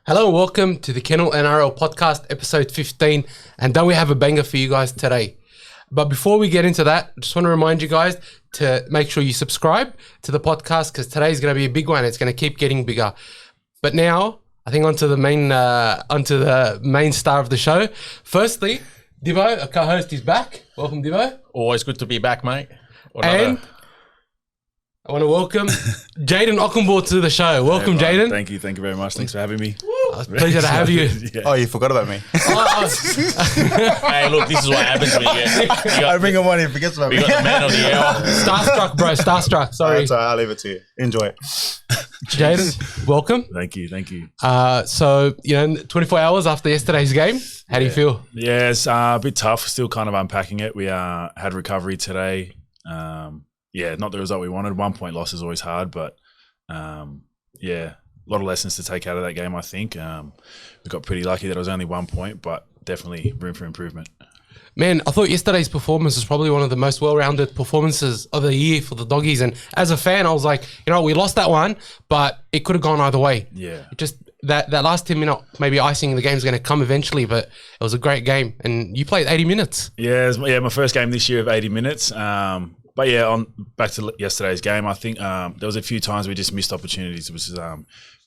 Hello and welcome to the Kennel NRL podcast, episode 15. And don't we have a banger for you guys today? But before we get into that, I just want to remind you guys to make sure you subscribe to the podcast because today's going to be a big one. It's going to keep getting bigger. But now, I think onto the main star of the show. Firstly, Divo, a co-host, is back. Welcome, Divo. Always good to be back, mate. And I want to welcome Jayden Okunbur to the show. Welcome, Jayden. Thank you very much. Thanks for having me. Pleasure to have you. Yeah. Oh, you forgot about me. Hey, look, this is what happens when I bring him on, he forgets about me. you got the man of the hour. Starstruck, bro. Starstruck. Sorry. That's all right, I'll leave it to you. Enjoy it. Jayden, welcome. Thank you. So, 24 hours after yesterday's game, how do you feel? Yeah, it's a bit tough. Still kind of unpacking it. We had recovery today. Not the result we wanted. 1 point loss is always hard, but a lot of lessons to take out of that game, I think. We got pretty lucky that it was only 1 point, but definitely room for improvement. Man, I thought yesterday's performance was probably one of the most well-rounded performances of the year for the Doggies. And as a fan, I was like, we lost that one, but it could have gone either way. Yeah. Just that last 10 minute, maybe icing the game's going to come eventually, but it was a great game. And you played 80 minutes. Yeah, it was, my first game this year of 80 minutes. Back to yesterday's game, I think there was a few times we just missed opportunities, which is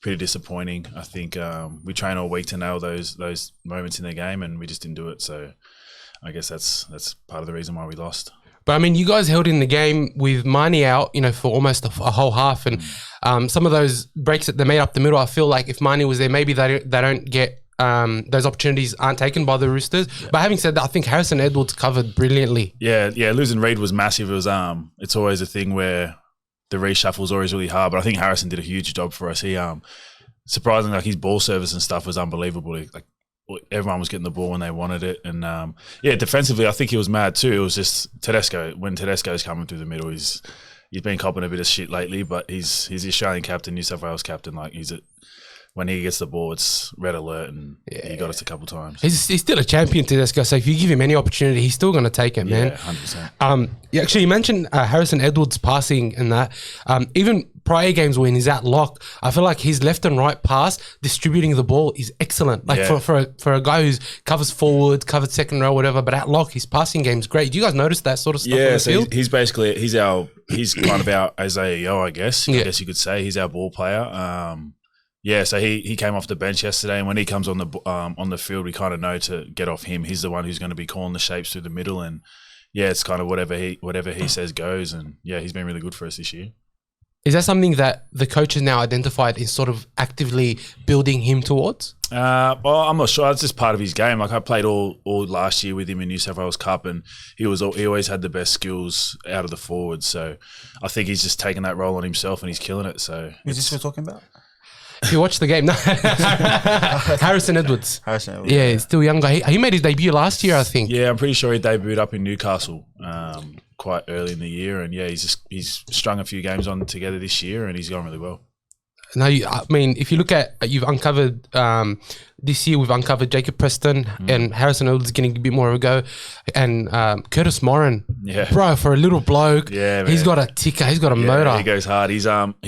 pretty disappointing. I think we train all week to nail those moments in the game, and we just didn't do it. So I guess that's part of the reason why we lost. But I mean, you guys held in the game with Marnie out, for almost a whole half, and some of those breaks that they made up the middle. I feel like if Marnie was there, maybe they don't get. Those opportunities aren't taken by the Roosters. Yeah. But having said that, I think Harrison Edwards covered brilliantly. Yeah. Losing Reid was massive. It was it's always a thing where the reshuffle is always really hard. But I think Harrison did a huge job for us. He surprisingly, his ball service and stuff was unbelievable. Everyone was getting the ball when they wanted it. And defensively, I think he was mad too. It was just Tedesco. When Tedesco's coming through the middle, he's been copping a bit of shit lately. But he's the Australian captain, New South Wales captain. When he gets the ball, it's red alert, and he got us a couple times. He's still a champion, Tedesco, so if you give him any opportunity, he's still going to take it, man. Yeah, 100%. You mentioned Harrison Edwards passing and that. Even prior games when he's at lock, I feel like his left and right pass, distributing the ball is excellent. For a guy who's covers forward, covered second row, whatever, but at lock, his passing game is great. Do you guys notice that sort of stuff on the field? He's kind of our AEO, I guess. I guess you could say. He's our ball player. So he came off the bench yesterday, and when he comes on the field, we kind of know to get off him. He's the one who's going to be calling the shapes through the middle, and it's kind of whatever he says goes. And he's been really good for us this year. Is that something that the coach has now identified is sort of actively building him towards? I'm not sure. It's just part of his game. I played all last year with him in New South Wales Cup, and he always had the best skills out of the forwards. So I think he's just taken that role on himself, and he's killing it. So Who's this we're talking about? If you watch the game, no. Harrison Edwards. Yeah, he's still younger. He made his debut last year, I think. Yeah, I'm pretty sure he debuted up in Newcastle quite early in the year, and he's strung a few games on together this year, and he's gone really well. No, if you look at, you've uncovered, this year we've uncovered Jacob Preston and Harrison Edwards getting a bit more of a go, and Curtis Moran. Yeah. Bro, for a little bloke, he's got a ticker, he's got a motor. He goes hard. He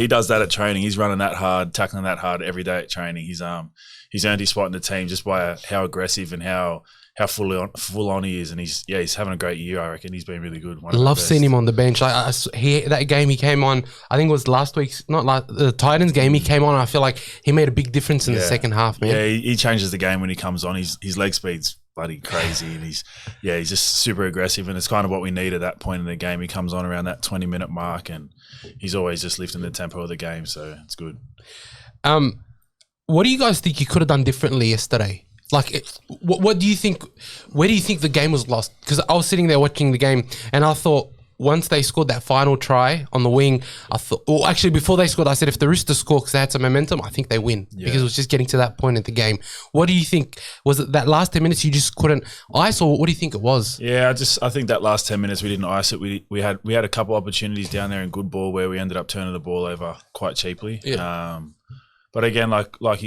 does that at training. He's running that hard, tackling that hard every day at training. He's earned his spot in the team just by how aggressive and how full on he is, and he's having a great year. I reckon he's been really good. Love seeing him on the bench. That game he came on, I think it was last week's, the Titans game. He came on. I feel like he made a big difference in the second half, man. Yeah, he changes the game when he comes on. His leg speed's bloody crazy, and he's just super aggressive, and it's kind of what we need at that point in the game. He comes on around that 20-minute mark, and he's always just lifting the tempo of the game, so it's good. What do you guys think you could have done differently yesterday? What do you think? Where do you think the game was lost? Because I was sitting there watching the game, and I thought once they scored that final try on the wing, actually before they scored, I said if the Roosters score because they had some momentum, I think they win because it was just getting to that point in the game. What do you think? Was it that last 10 minutes you just couldn't ice, or what do you think it was? Yeah, I think that last 10 minutes we didn't ice it. We had a couple opportunities down there in good ball where we ended up turning the ball over quite cheaply. Yeah. But again,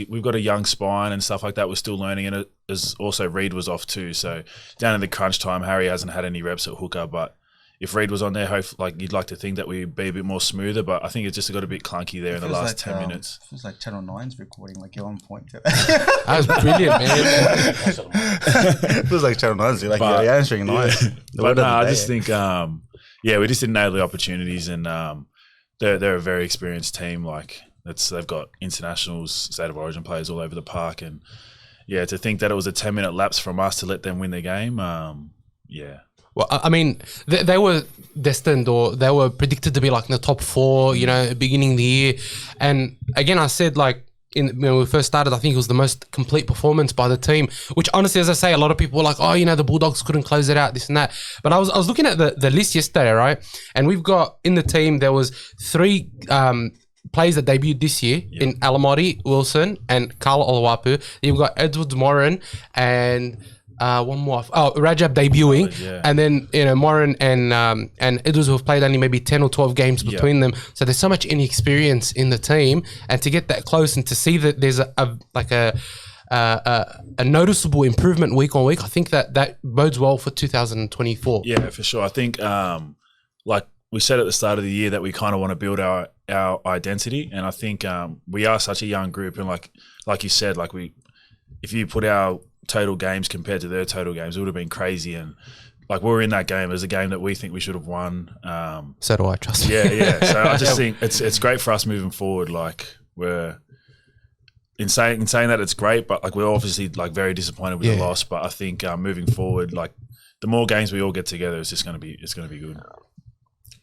we've got a young spine and stuff like that. We're still learning, and as also Reid was off too. So down in the crunch time, Harry hasn't had any reps at hooker, but if Reid was on there, like you'd like to think that we'd be a bit more smoother, but I think it just got a bit clunky there in the last 10 minutes. Feels like Channel 9's recording, like you're on point. That was brilliant, man. Feels like Channel 9's like But- you're answering nice. But no, I just think, we just didn't nail the opportunities, and they're a very experienced team. Like they've got internationals, state of origin players all over the park, and to think that it was a 10-minute lapse from us to let them win the game, Well, I mean, they were destined, or they were predicted to be like in the top 4, beginning of the year. And again, I said like when we first started, I think it was the most complete performance by the team, which honestly, as I say, a lot of people were like, oh, the Bulldogs couldn't close it out, this and that. But I was looking at the list yesterday, right? And we've got in the team, there was 3 players that debuted this year in Alamoti, Wilson, and Carl Oluwapu. You've got Edwards Moran and one more. Oh, Rajab debuting, and then Moran and Edwards, who have played only maybe 10 or 12 games between them. So there's so much inexperience in the team, and to get that close and to see that there's a noticeable improvement week on week, I think that bodes well for 2024. Yeah, for sure. I think like we said at the start of the year that we kind of want to build our identity, and I think we are such a young group, and like you said, like if you put our total games compared to their total games, it would have been crazy, and like we were in that game. It was a game that we think we should have won. So do I, trust me. Yeah. So I just think it's great for us moving forward. Like we're in saying that it's great, but like we're obviously like very disappointed with the loss. But I think moving forward, like the more games we all get together, it's going to be good.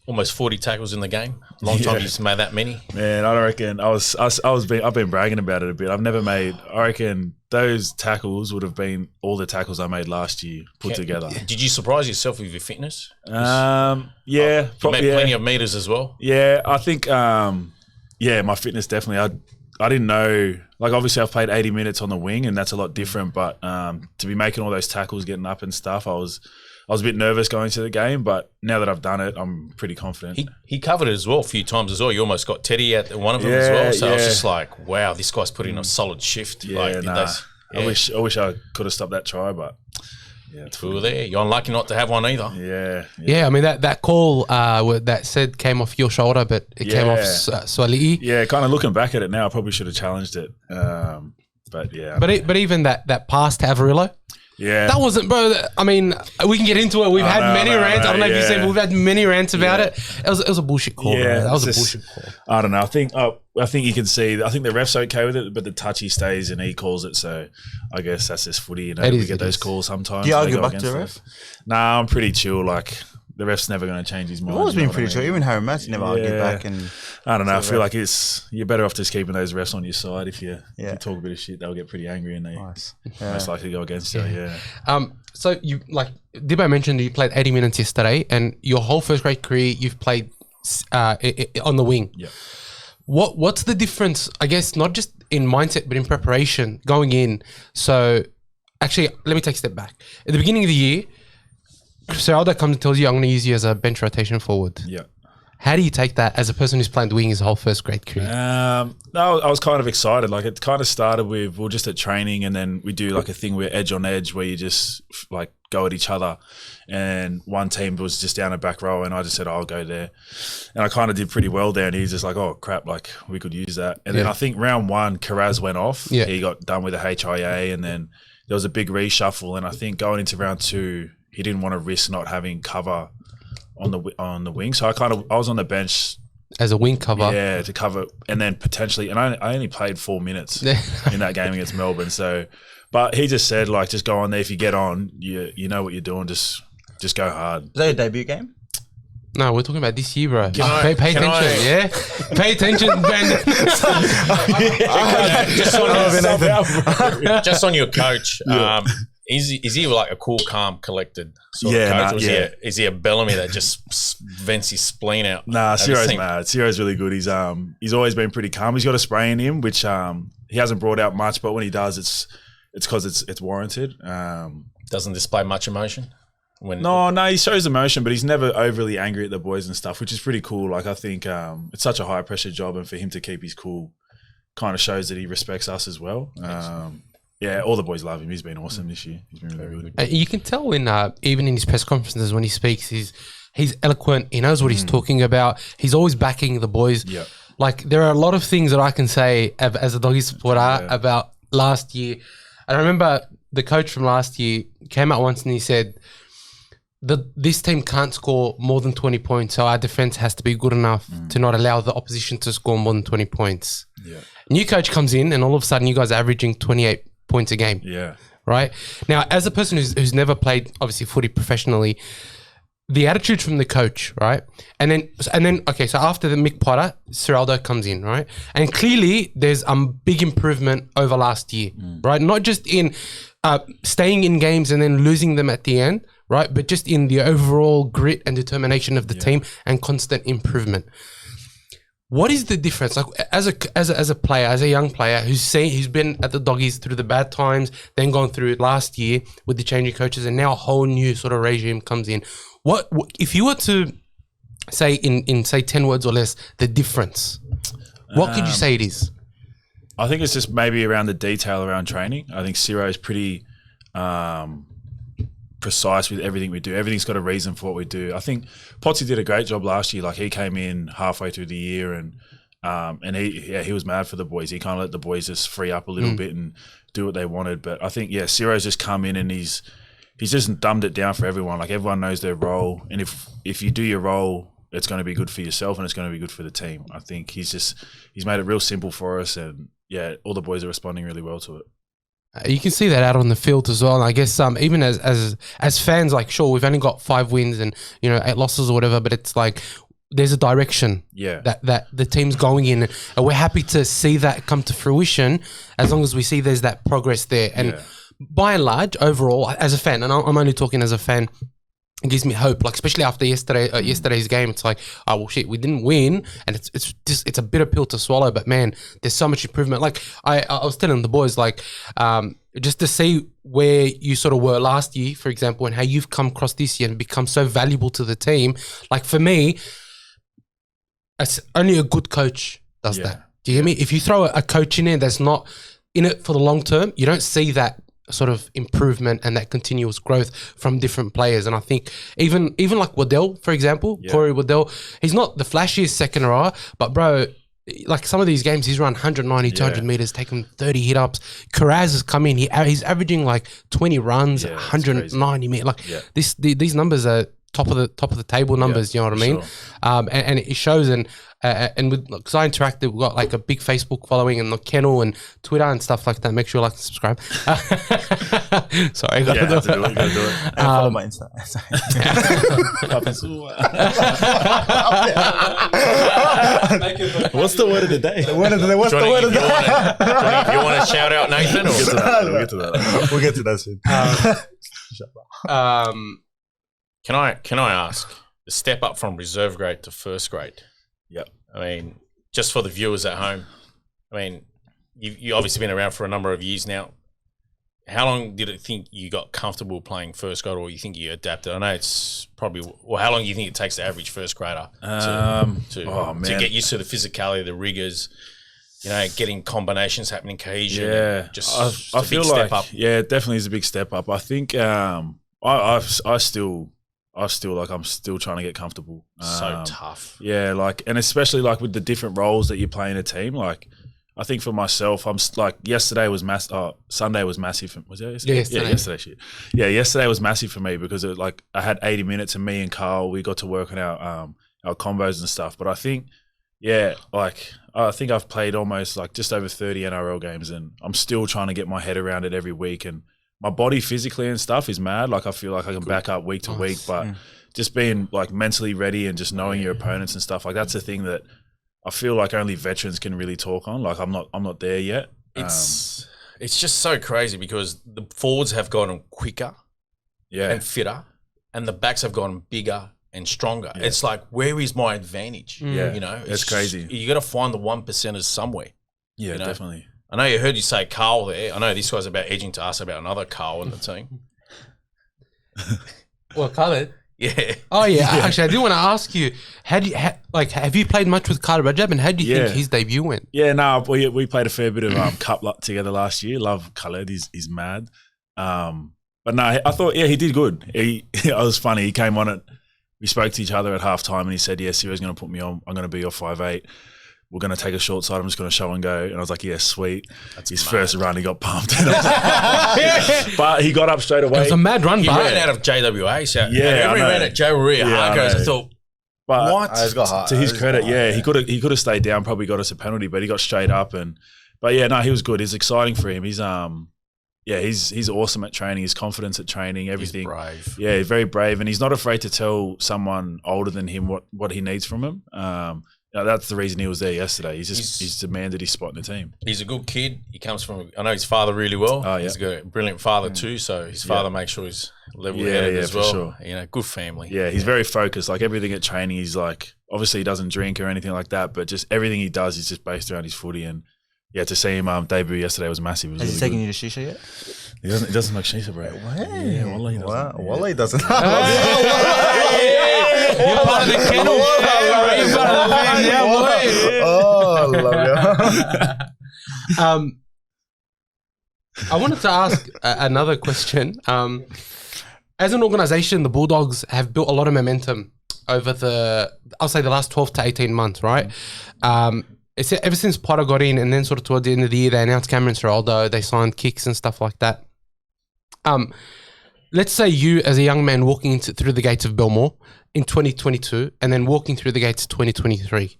Almost 40 tackles in the game. Long time you've made that many. Man, I don't reckon I've been bragging about it a bit. I reckon those tackles would have been all the tackles I made last year put together. Did you surprise yourself with your fitness? Yeah. You made plenty of meters as well. Yeah, I think my fitness definitely. I didn't know, like obviously I've played 80 minutes on the wing and that's a lot different, but to be making all those tackles, getting up and stuff, I was a bit nervous going to the game, but now that I've done it, I'm pretty confident. He covered it as well a few times as well. You almost got Teddy at one of them as well. So I was just like, wow, this guy's put in a solid shift. I wish I could have stopped that try, but we were there. You're unlucky not to have one either. Yeah, I mean that call that said came off your shoulder, but it came off Swali'i. Yeah, kind of looking back at it now, I probably should have challenged it. But yeah. But even that pass to Avarillo. Yeah, that wasn't, bro. I mean, we can get into it. We've had many rants. I don't know if you've seen, but we've had many rants about it. It was a bullshit call. Yeah, bro. That was a bullshit call. I don't know. I think you can see. I think the ref's okay with it, but the touchy stays and he calls it. So I guess that's just footy. We get those calls sometimes. Do you argue back to the ref? Nah, I'm pretty chill. Like the ref's never going to change his mind. I've always been pretty chill. Even Harry Matt's never argued back. And I don't know. I feel like you're better off just keeping those refs on your side. If you talk a bit of shit, they'll get pretty angry and they most likely go against you. Yeah. So you Dibbo mentioned you played 80 minutes yesterday, and your whole first grade career you've played on the wing. Yeah. What's the difference? I guess not just in mindset, but in preparation going in. So actually, let me take a step back. At the beginning of the year, Ciraldo comes and tells you, I'm going to use you as a bench rotation forward. Yeah. How do you take that as a person who's playing the wing his whole first grade career? No, I was kind of excited. Like it kind of started with, we're just at training and then we do like a thing where edge on edge where you just like go at each other. And one team was just down a back row and I just said, I'll go there. And I kind of did pretty well there and he's just like, oh crap, like we could use that. And then I think round 1, Karaz went off. Yeah. He got done with a HIA and then there was a big reshuffle. And I think going into round 2, he didn't want to risk not having cover on the wing. So I was on the bench as a wing cover. Yeah, to cover and then potentially, and I only played 4 minutes in that game against Melbourne. So, but he just said like, just go on there. If you get on, you know what you're doing. Just go hard. Is that a debut game? No, we're talking about this year, bro. Pay attention, Pay attention, Brandon. Just on your coach. Is he like a cool, calm, collected sort of coach? Is he a Bellamy that just vents his spleen out? Nah, Ciro's mad. Ciro's really good. He's always been pretty calm. He's got a spray in him, which he hasn't brought out much, but when he does, it's because it's warranted. Doesn't display much emotion? No, he shows emotion, but he's never overly angry at the boys and stuff, which is pretty cool. Like I think it's such a high pressure job, and for him to keep his cool kind of shows that he respects us as well. Yeah, all the boys love him. He's been awesome this year. He's been really good. You can tell when even in his press conferences when he speaks, he's eloquent. He knows what he's talking about. He's always backing the boys. Yeah. Like there are a lot of things that I can say as a doggy supporter about last year. I remember the coach from last year came out once and he said this team can't score more than 20 points, so our defense has to be good enough to not allow the opposition to score more than 20 points. Yeah. New coach comes in and all of a sudden you guys are averaging 28 points a game. Yeah. Right? Now, as a person who's never played, obviously, footy professionally, the attitude from the coach, right? And then, okay, so after the Mick Potter, Ciraldo comes in, right? And clearly there's big improvement over last year, right? Not just in staying in games and then losing them at the end, right? But just in the overall grit and determination of the team and constant improvement. What is the difference? Like as a player, as a young player who's been at the Doggies through the bad times, then gone through it last year with the changing coaches, and now a whole new sort of regime comes in. What if you were to say in say 10 words or less the difference? What could you say it is? I think it's just maybe around the detail around training. I think Ciro is pretty precise with everything we do. Everything's got a reason for what we do. I think Potsy did a great job last year. Like he came in halfway through the year and he was mad for the boys. He kind of let the boys just free up a little bit and do what they wanted. But I think Ciro's just come in and he's just dumbed it down for everyone. Like everyone knows their role, and if you do your role, it's going to be good for yourself and it's going to be good for the team. I think he's made it real simple for us, and all the boys are responding really well to it. You can see that out on the field as well. And I guess even as fans, like sure, we've only got 5 wins and 8 losses or whatever, but it's like there's a direction that the team's going in, and we're happy to see that come to fruition as long as we see there's that progress there. And by and large, overall, as a fan, and I'm only talking as a fan, it gives me hope. Like especially after yesterday's game, it's like, oh well, shit, we didn't win, and it's a bitter pill to swallow. But man, there's so much improvement. Like I was telling the boys, like just to see where you sort of were last year, for example, and how you've come across this year and become so valuable to the team. Like for me, it's only a good coach does that. Do you hear me? If you throw a coach in there that's not in it for the long term, you don't see that sort of improvement and that continuous growth from different players. And I think even like Waddell, for example, Corey Waddell, he's not the flashiest second rower, but bro, like some of these games he's run 190, 200 meters, taken 30 hit ups. Karaz has come in, he's averaging like 20 runs, 190 meters. Like these numbers are top of the table numbers, you know what I mean? Sure. And it shows, and with, because I interacted, we've got like a big Facebook following and the Kennel and Twitter and stuff like that. Make sure you like and subscribe. Sorry, I gotta do it. You gotta do it. And follow my Insta. What's the word of the day? What's the word of the day? You want to shout out Nathan? We'll get to that. We'll get to that soon. Can I ask the step up from reserve grade to first grade? Yep. I mean, just for the viewers at home, I mean, you've obviously been around for a number of years now. How long did it think you got comfortable playing first grade, or you think you adapted? I know it's probably. Well, how long do you think it takes the average first grader to get used to the physicality, the rigors? Getting combinations happening, cohesion. Yeah, I feel like up. Yeah, it definitely is a big step up. I think I'm still trying to get comfortable. So tough. Yeah, like, and especially like with the different roles that you play in a team. Like, I think for myself, I'm like, yesterday was Sunday was massive. Was it yesterday? Yeah, yesterday. Shit. Yeah, yesterday was massive for me because I had 80 minutes and me and Carl, we got to work on our combos and stuff. But I think, I think I've played almost like just over 30 NRL games, and I'm still trying to get my head around it every week. And my body physically and stuff is mad. Like I feel like I can back up week to week, but just being like mentally ready and just knowing your opponents and stuff, like that's the thing that I feel like only veterans can really talk on. Like I'm not there yet. It's just so crazy because the forwards have gotten quicker and fitter, and the backs have gotten bigger and stronger. Yeah. It's like, where is my advantage? Yeah, it's crazy. You got to find the 1%ers somewhere. Yeah, definitely. I know you heard you say Carl there. I know this guy's about edging to us about another Carl in the team. Well, Carl, Yeah. Oh yeah, actually, I do want to ask you, have you played much with Kyle Rajab, and how do you think his debut went? Yeah, no, we played a fair bit of cup lot together last year. Love Khaled, he's mad. But no, I thought he did good. It was funny. He came on it. We spoke to each other at halftime, and he said, "Yeah, Ciro's going to put me on. I'm going to be your 5'8". We're going to take a short side. I'm just going to show and go." And I was like, "Yeah, sweet." That's his first run, he got pumped. But he got up straight away. It was a mad run, He but ran out of JWA. So Yeah, every I know. ran at Joe Maria Hargreaves, I thought, But what? He's got heart. to his He's credit, got yeah, heart, he could have stayed down, probably got us a penalty, but he got straight up but yeah, no, he was good. It's exciting for him. He's he's awesome at training. His confidence at training, everything. He's brave. Yeah, he's very brave, and he's not afraid to tell someone older than him what he needs from him. That's the reason he was there yesterday. He's demanded his spot in the team. He's a good kid. He comes from, I know his father really well. Oh, yeah. He's got a brilliant father too, so his father makes sure he's level-headed as for well. sure. You know, good family. Yeah, he's very focused. Like everything at training, he's like, obviously he doesn't drink or anything like that, but just everything he does is just based around his footy. And yeah, to see him debut yesterday was massive. It was Has he really taken good. you to shisha yet? He doesn't like shisha, bro. Yeah, Wallah, he doesn't. Wow, Yeah. Wallah, he doesn't. you're part of the Kennel family. You're part of the family, yeah, boy. Oh, love you. I wanted to ask another question. As an organisation, the Bulldogs have built a lot of momentum over I'll say the last 12 to 18 months, right? It's ever since Potter got in, and then sort of towards the end of the year, they announced Cameron Ciraldo, they signed Kicks and stuff like that. Let's say you, as a young man walking through the gates of Belmore in 2022, and then walking through the gates 2023.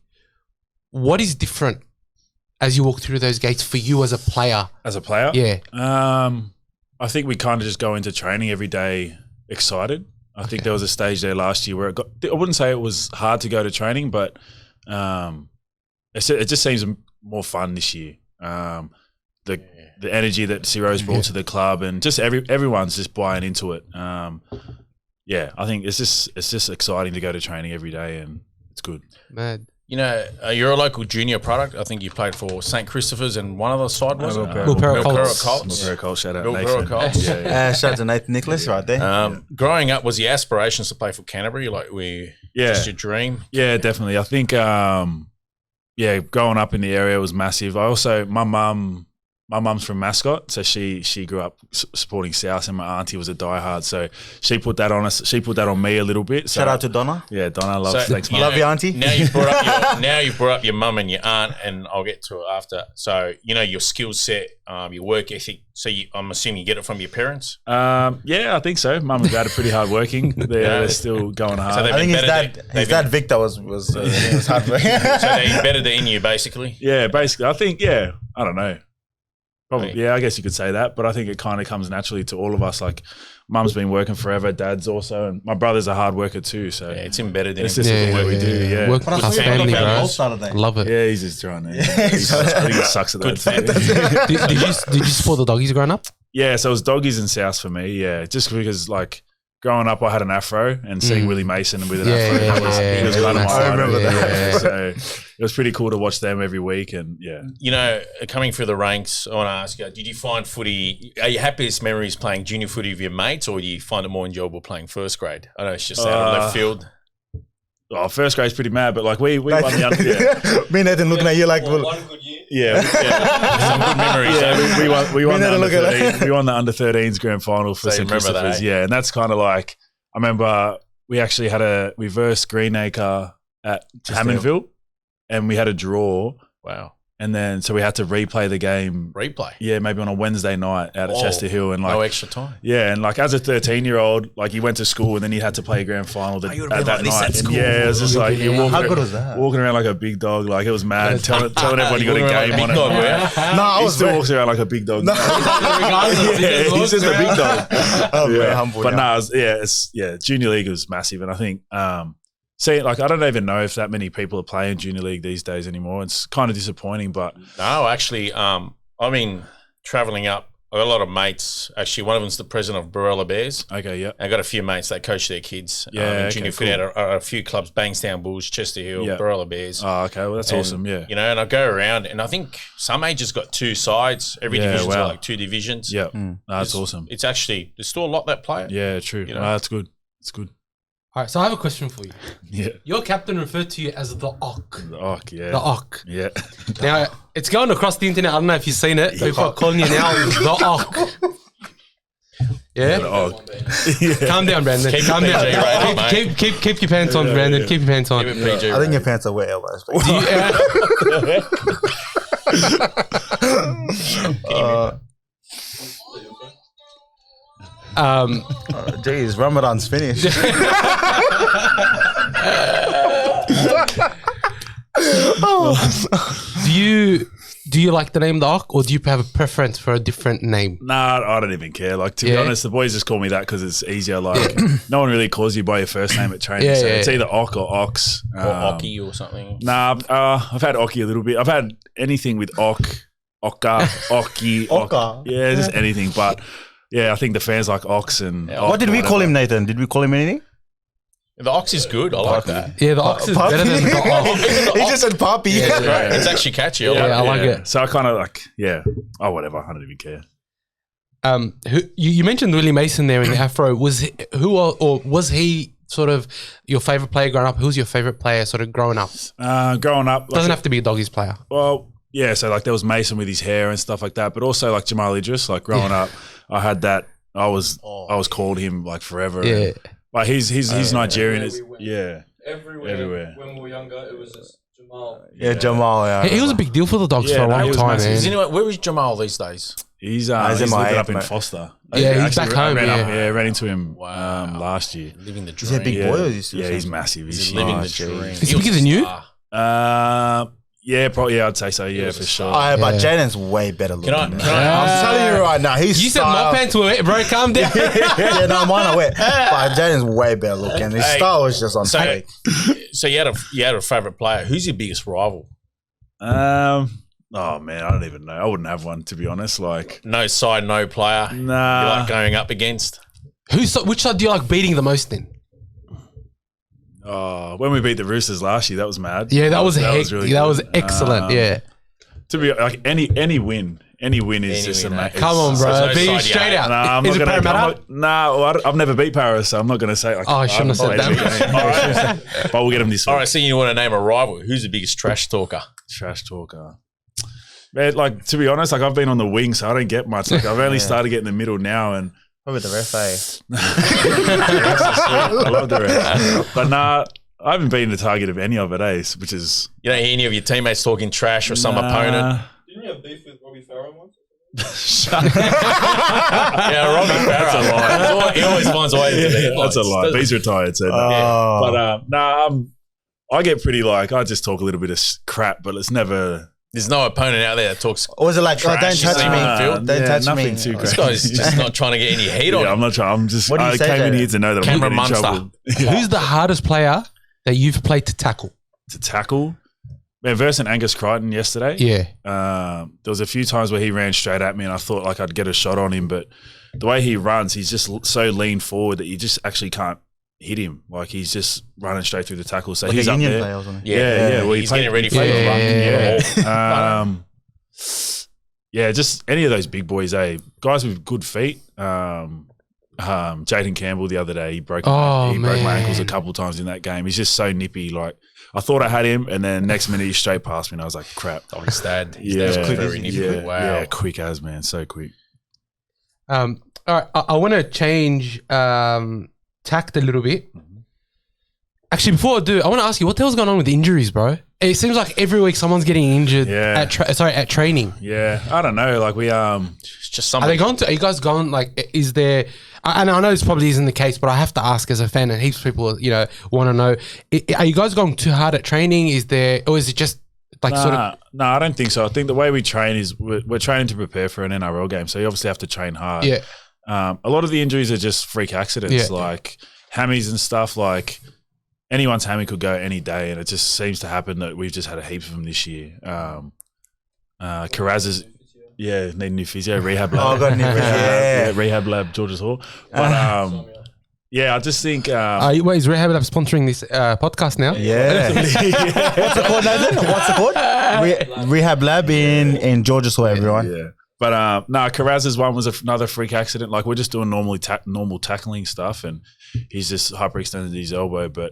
What is different as you walk through those gates for you as a player? As a player? Yeah. I think we kind of just go into training every day excited. I think there was a stage there last year where I wouldn't say it was hard to go to training, but it just seems more fun this year. The energy that Ciro's brought to the club, and just everyone's just buying into it. Yeah, I think it's just exciting to go to training every day, and it's good. Mad. You know, you're a local junior product. I think you played for St. Christopher's and one other side, was it? Milperra Colts. Milperra Colts, shout out Milperra Nathan. Colts. Yeah. Shout out to Nathan Nicholas right there. Growing up, was the aspirations to play for Canterbury? Like, just your dream? Yeah, definitely. I think, growing up in the area was massive. My mum's from Mascot, so she grew up supporting South, and my auntie was a diehard, so she put that on us. She put that on me a little bit. So, Shout out to Donna. Yeah, Donna loves. Thanks, mum. Love you, auntie. Now you brought up your mum and your aunt, and I'll get to it after. So your skill set, your work ethic. So I'm assuming you get it from your parents. Yeah, I think so. Mum and dad are pretty hard working. They're still going hard. So I think his dad Victor was hard working. So they embedded it in you, basically. Yeah, basically, I think. Yeah, I don't know. Probably, yeah, I guess you could say that, but I think it kind of comes naturally to all of us. Like, mum's been working forever, dad's also, and my brother's a hard worker too. So yeah, it's embedded in it's him. just what we do. Yeah, Work class family, bro. Love it. Yeah, he's just trying. I think he sucks at that. Did you support the doggies growing up? Yeah, so it was doggies and South for me. Yeah, just because like growing up, I had an afro, and seeing Willie Mason with an afro, he was kind of my I remember idol. that. Yeah, so it was pretty cool to watch them every week, and yeah. Coming through the ranks, I want to ask you: did you find footy? Are your happiest memories playing junior footy with your mates, or do you find it more enjoyable playing first grade? I know it's just out of left field. Oh, first grade's pretty mad, but like we won the under. Yeah. Me and Nathan looking at you like, One good year. Yeah, Some good memories. yeah, we won the never under look at 13. We won the under 13s grand final for So you St. remember that, Christopher's. eh? Yeah, and that's kind of like I remember we actually we versed Greenacre at Hammondville, and we had a draw, Wow. and then so we had to replay the game. Replay. Yeah, maybe on a Wednesday night out at Oh, Chester Hill, and like No extra time. yeah, and like as a 13-year-old, like you went to school and then you had to play a grand final you would've at been that like this night. at And school. yeah, it was just like you How good was that? walking around like a big dog, like it was mad. telling everyone you got a game on it. No, I He was still very, walks around like a big dog. Regardless, Yeah, he's just a big dog. I'm very humble. But now. no, junior league was massive, and I think like I don't even know if that many people are playing junior league these days anymore. It's kind of disappointing, but No, actually, I mean, traveling up, I got a lot of mates. Actually, one of them's the president of Barella Bears. okay, yeah, I got a few mates that coach their kids. Yeah, in junior okay, footy at a few clubs: Bankstown Bulls, Chester Hill, Yeah. Barella Bears. oh, okay, well that's And, awesome, yeah, And I go around, and I think some ages got two sides. Every Yeah, division's got wow. like two divisions. yeah, no, that's awesome. It's actually there's still a lot that play it. Yeah, true. You know? No, that's good. It's good. All right, so I have a question for you. Yeah. Your captain referred to you as the Ock. The Ock, yeah. The Ock. Yeah. Now, it's going across the internet. I don't know if you've seen it. People are calling you now the Ock. Yeah? The Ock. Calm down, Brandon. Keep Calm it down. PG rated, mate. Keep your pants on, Brandon. Keep your pants on. Keep it PG. I think your pants are wet, Elvis. Do you, Geez, Ramadan's finished. do you like the name the Ock, or do you have a preference for a different name? Nah, I don't even care. Like, to be honest, the boys just call me that because it's easier. Like, no one really calls you by your first name at training. So it's either Ock or Ox. Or Ocky or something. Nah, I've had Ocky a little bit. I've had anything with Ock, Okka, Ocky, Okka. Yeah, just anything. But yeah, I think the fans like Ox and Ock What did we call him, Nathan? Did we call him anything? The Ox is good. I like that. Yeah, the Ox is better than the Ock. He just said puppy. Yeah, right. It's actually catchy. I like it. So I kind of like, whatever. I don't even care. You mentioned Willie Mason there in the Afro. Was he sort of your favorite player growing up? Who's your favorite player sort of growing up? Growing up, Doesn't have to be a Doggies player. Well, yeah. So like there was Mason with his hair and stuff like that, but also like Jamal Idris. Like growing up, I had that. I was called him like forever. Yeah. Like he's Nigerian. Everywhere. When we were younger, it was just Jamal. Yeah, Jamal. Yeah, He was a big deal for the Dogs for a long time, massive. man. Is anyone, where is Jamal these days? He's in living my up in mate. Foster. Yeah, he's back home. Ran into him last year. Living the Is dream. he a big boy? Or is he He's massive. He's living the huge. dream. Is he bigger than you? Yeah, probably. Yeah, I'd say so. Yeah, for sure. But Jaden's way better looking. Can I- I'm telling you right now. He's You said my pants were wet, bro. Calm down. Yeah, no, mine are wet. But Jaden's way better looking. His style was just on So, fake. so you had a favorite player. Who's your biggest rival? Oh man, I don't even know. I wouldn't have one, to be honest. Like, No side, no player. You nah. like going up against? Which side do you like beating the most in? When we beat the Roosters last year, that was mad. Yeah, that was really that good. was excellent. Yeah. To be like any win is just win, amazing. Come on, bro. no Be side straight you out. Nah, I'm Is not it gonna. Parramatta? I've never beat Paris, so I'm not gonna say. Like, Oh, I shouldn't have said that. All right, but we'll get him this week. All right, so you want to name a rival. Who's the biggest trash talker? Trash talker. Man, like, to be honest, like I've been on the wing, so I don't get much. Like I've only started getting the middle now, and Probably the ref, eh? I love the ref. But nah, I haven't been the target of any of it, which is You don't hear any of your teammates talking trash or some opponent? Didn't you have beef with Robbie Farah once? Yeah, Robbie Farah. That's a lie. He always finds a way to the headlines. That's a lie. He's retired, so Oh. but I get pretty like I just talk a little bit of crap, but it's never. There's no opponent out there that talks. Or was it like, don't Trash, touch you see me? him on the field? Don't touch nothing me. too This crazy. guy's just not trying to get any heat on Yeah, him. I'm not trying. I'm just. What do you I say came in then? here to know that Cameron I'm not getting in Munster. trouble. Who's the hardest player that you've played to tackle? To tackle? Man, versus Angus Crichton yesterday. Yeah. There was a few times where he ran straight at me, and I thought like I'd get a shot on him, but the way he runs, he's just so lean forward that you just actually can't hit him. Like he's just running straight through the tackle. So Like he's a up union there. player, wasn't he? Yeah. Well, He's getting ready for Yeah, the run. yeah. Just any of those big boys, guys with good feet. Jayden Campbell the other day, he broke my ankles a couple of times in that game. He's just so nippy. Like I thought I had him, and then next minute he's straight past me, and I was like, "Crap!" Oh, his dad. His Yeah, dad's very nippy. yeah, Wow. yeah, quick as man, so quick. All right. I want to change tact a little bit. Actually, before I do, I want to ask you, what the hell's going on with injuries, bro? It seems like every week someone's getting injured Yeah. at training. Yeah, I don't know. Like we It's just Are somebody. are you guys gone, like, is there, and I know this probably isn't the case, but I have to ask as a fan, and heaps of people, want to know, are you guys going too hard at training? Is there, or is it just like No, I don't think so. I think the way we train is we're training to prepare for an NRL game, so you obviously have to train hard. Yeah. A lot of the injuries are just freak accidents, Yeah. like hammies and stuff. Like anyone's hammy could go any day, and it just seems to happen that we've just had a heap of them this year. Carraz's, need new physio, rehab lab. Oh, got a new yeah. Rehab lab, George's Hall. But I just think. wait, is Rehab Lab sponsoring this podcast now? Yeah. What's it called, Nathan? What's it called? Rehab Lab in George's Hall, everyone. Yeah. But no, Carraz's one was another freak accident. Like we're just doing normal tackling stuff, and he's just hyperextended his elbow. But